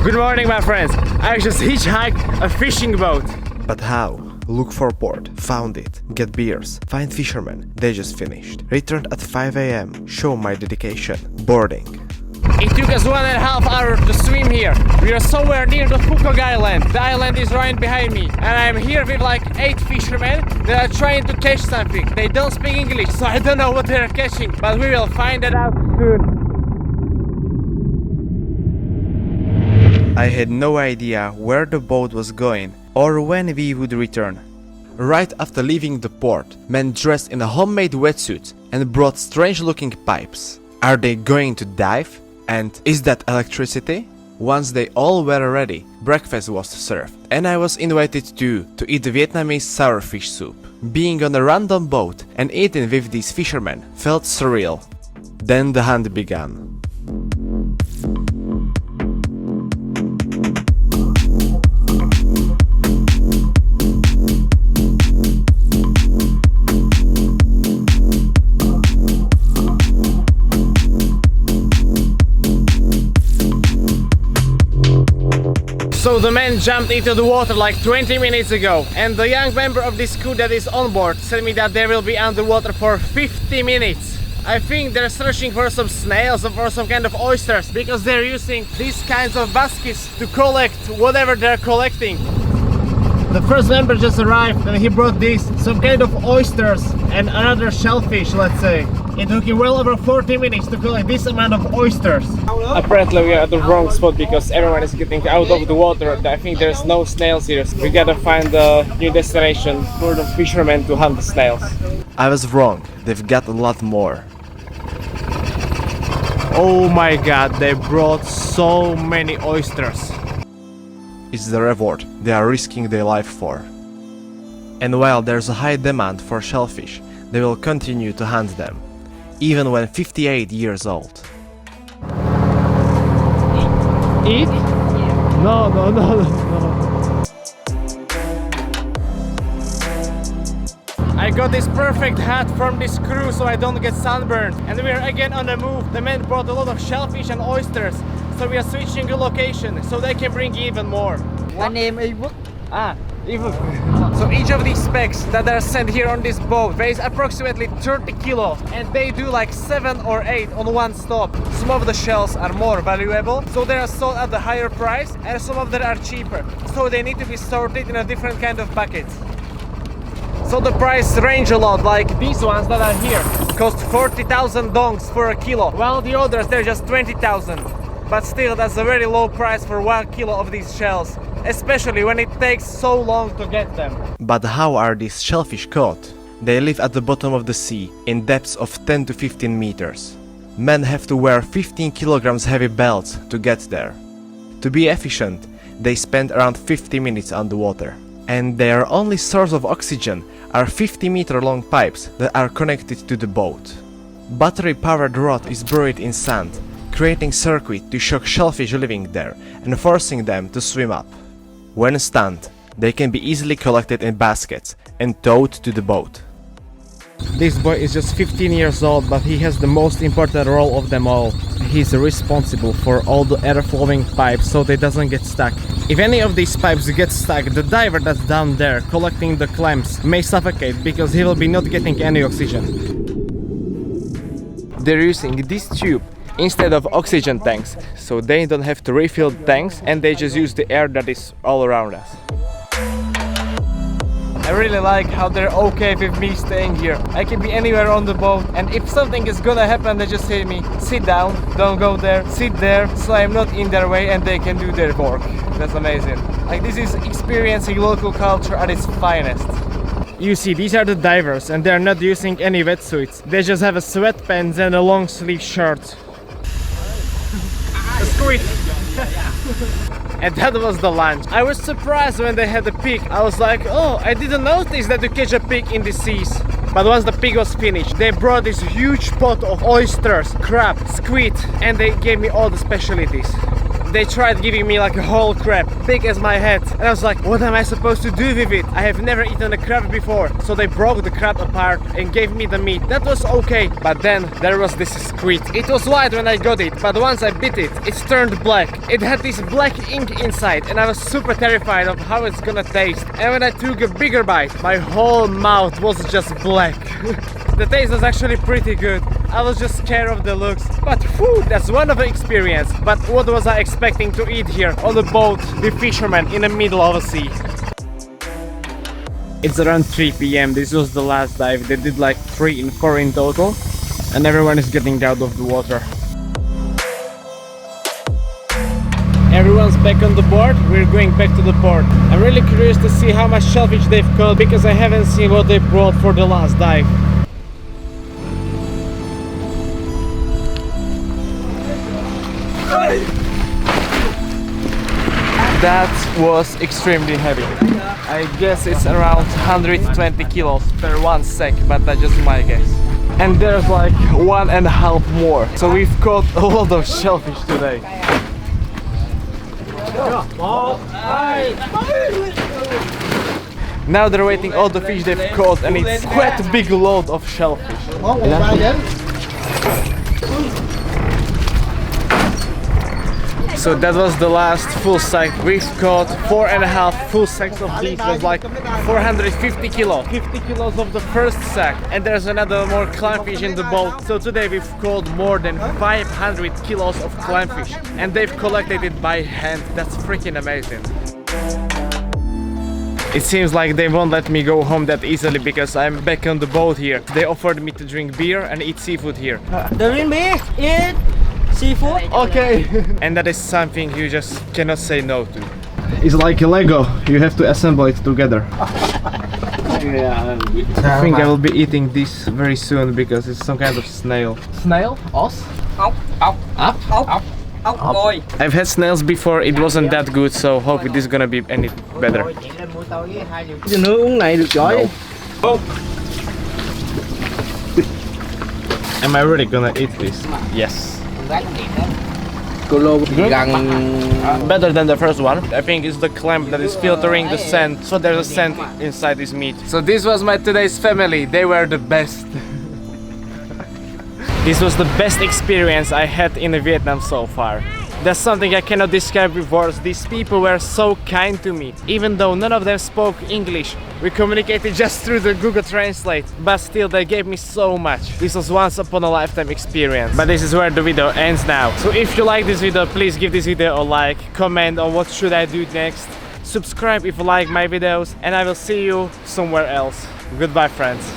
Good morning, my friends. I just hitchhiked a fishing boat. But how? Look for port, found it, get beers, find fishermen, they just finished. Returned at 5 AM, show my dedication, boarding. It took us 1.5 hours to swim here. We are somewhere near the Phú Quốc Island. The island is right behind me. And I'm here with like 8 fishermen that are trying to catch something. They don't speak English, so I don't know what they're catching. But we will find it out soon. I had no idea where the boat was going or when we would return. Right after leaving the port, men dressed in a homemade wetsuit and brought strange-looking pipes. Are they going to dive? And is that electricity? Once they all were ready, breakfast was served, and I was invited to eat Vietnamese sour fish soup. Being on a random boat and eating with these fishermen felt surreal. Then the hunt began. So the men jumped into the water like 20 minutes ago, and the young member of this crew that is on board said me that they will be underwater for 50 minutes. I think they're searching for some snails or for some kind of oysters, because they're using these kinds of baskets to collect whatever they're collecting. The first member just arrived and he brought these, some kind of oysters and another shellfish, let's say. It took him well over 40 minutes to collect this amount of oysters. Apparently we are at the wrong spot because everyone is getting out of the water. I think there's no snails here. We gotta find a new destination for the fishermen to hunt the snails. I was wrong, they've got a lot more. Oh my god, they brought so many oysters. It's the reward they are risking their life for. And while there's a high demand for shellfish, they will continue to hunt them, even when 58 years old. Eat? No. I got this perfect hat from this crew so I don't get sunburned. And we are again on the move. The men brought a lot of shellfish and oysters. So we are switching the location so they can bring even more. My name is Wood. So each of these specs that are sent here on this boat weighs approximately 30 kilo, and they do like 7 or 8 on one stop. Some of the shells are more valuable, so they are sold at a higher price, and some of them are cheaper, so they need to be sorted in a different kind of buckets. So the price range a lot, like these ones that are here cost 40,000 dongs for a kilo, while the others they're just 20,000. But still, that's a very low price for 1 kilo of these shells, especially when it takes so long to get them. But how are these shellfish caught? They live at the bottom of the sea, in depths of 10 to 15 meters. Men have to wear 15 kilograms heavy belts to get there. To be efficient, they spend around 50 minutes underwater. And their only source of oxygen are 50-meter long pipes that are connected to the boat. Battery-powered rod is buried in sand, creating circuit to shock shellfish living there and forcing them to swim up. When stunned, they can be easily collected in baskets and towed to the boat. This boy is just 15 years old, but he has the most important role of them all. He's responsible for all the air-flowing pipes so they doesn't get stuck. If any of these pipes get stuck, the diver that's down there collecting the clamps may suffocate because he will be not getting any oxygen. They're using this tube instead of oxygen tanks, so they don't have to refill the tanks and they just use the air that is all around us. I really like how they're okay with me staying here. I can be anywhere on the boat, and if something is gonna happen, they just say me, sit down, don't go there, sit there, so I'm not in their way and they can do their work. That's amazing. Like, this is experiencing local culture at its finest. You see, these are the divers and they're not using any wetsuits. They just have a sweatpants and a long sleeve shirt. A squid! And that was the lunch. I was surprised when they had a pig. I was like, oh, I didn't notice that you catch a pig in the seas. But once the pig was finished, they brought this huge pot of oysters, crab, squid, and they gave me all the specialities. they tried giving me like a whole crab, big as my head. And I was like, what am I supposed to do with it? I have never eaten a crab before. So they broke the crab apart and gave me the meat. That was okay. But then there was this squid. It was white when I got it, but once I bit it, it turned black. It had this black ink inside and I was super terrified of how it's gonna taste. And when I took a bigger bite, my whole mouth was just black. The taste was actually pretty good. I was just scared of the looks. But whew, that's one of the experience. But what was I expecting to eat here on the boat with fishermen in the middle of a sea? It's around 3 p.m. This was the last dive. They did like 3 and 4 in total. And everyone is getting out of the water. Everyone's back on the board. We're going back to the port. I'm really curious to see how much shellfish they've caught because I haven't seen what they brought for the last dive. That was extremely heavy. I guess it's around 120 kilos per one sec, but that's just my guess. And there's like 1.5 more. So we've caught a lot of shellfish today. Now they're waiting all the fish they've caught and it's quite a big load of shellfish. So that was the last full sack. We've caught 4.5 full sacks of these. It was like 450 kilos. 50 kilos of the first sack. And there's another more clownfish in the boat. So today we've caught more than 500 kilos of clownfish. And they've collected it by hand. That's freaking amazing. It seems like they won't let me go home that easily because I'm back on the boat here. They offered me to drink beer and eat seafood here. Drink beer, eat seafood. Okay. And that is something you just cannot say no to. It's like a Lego. You have to assemble it together. I think I will be eating this very soon because it's some kind of snail. Snail? Os? Up. I've had snails before, it wasn't that good, so hope it is gonna be any better. No. Am I really gonna eat this? Yes. Better than the first one. I think it's the clamp that is filtering the scent, so there's a scent inside this meat. So this was my today's family. They were the best. This was the best experience I had in Vietnam so far. That's something I cannot describe with words. These people were so kind to me. Even though none of them spoke English, we communicated just through the Google Translate. But still, they gave me so much. This was once upon a lifetime experience. But this is where the video ends now. So if you like this video, please give this video a like, comment on what should I do next, subscribe if you like my videos, and I will see you somewhere else. Goodbye, friends.